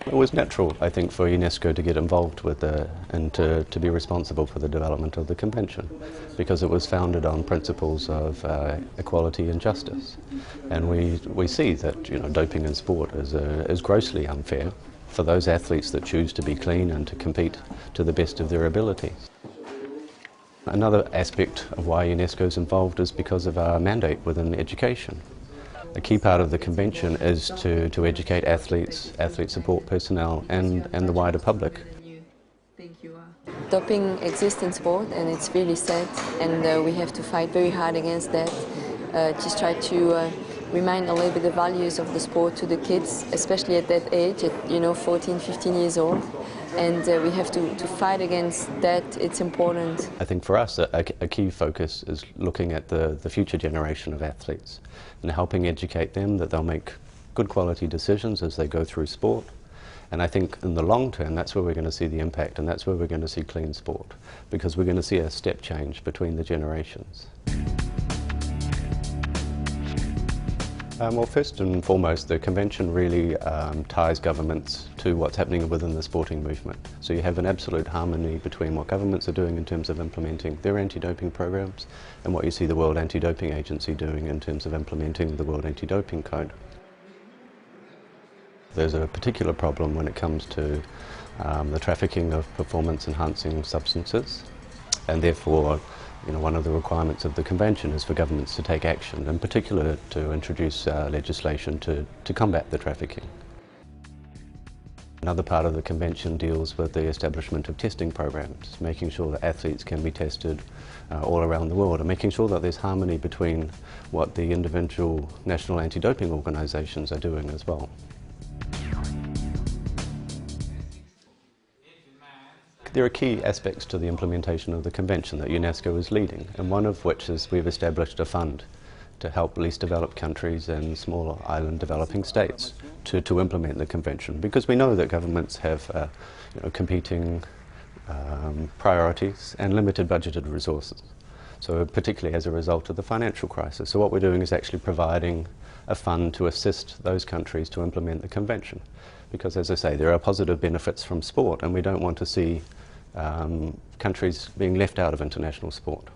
It was natural, I think, for UNESCO to get involved with and to be responsible for the development of the convention, because it was founded on principles of equality and justice. And we see that doping in sport is grossly unfair for those athletes that choose to be clean and to compete to the best of their abilities. Another aspect of why UNESCO is involved is because of our mandate within education. A key part of the convention is to educate athletes, athlete support personnel and the wider public. Doping exists in sport and it's really sad, and we have to fight very hard against that. Just try to remind a little bit the values of the sport to the kids, especially at that age, at 14, 15 years old. And we have to fight against that. It's important. I think for us a key focus is looking at the future generation of athletes and helping educate them that they'll make good quality decisions as they go through sport. And I think in the long term that's where we're going to see the impact, and that's where we're going to see clean sport, because we're going to see a step change between the generations. Well, first and foremost, the convention really ties governments to what's happening within the sporting movement. So you have an absolute harmony between what governments are doing in terms of implementing their anti-doping programs and what you see the World Anti-Doping Agency doing in terms of implementing the World Anti-Doping Code. There's a particular problem when it comes to the trafficking of performance-enhancing substances, and therefore one of the requirements of the convention is for governments to take action, in particular to introduce legislation to combat the trafficking. Another part of the convention deals with the establishment of testing programs, making sure that athletes can be tested all around the world, and making sure that there's harmony between what the individual national anti-doping organisations are doing as well. There are key aspects to the implementation of the convention that UNESCO is leading, and one of which is we've established a fund to help least developed countries and smaller island developing states to implement the convention, because we know that governments have competing priorities and limited budgeted resources, so particularly as a result of the financial crisis. So what we're doing is actually providing a fund to assist those countries to implement the convention, because as I say, there are positive benefits from sport and we don't want to see countries being left out of international sport.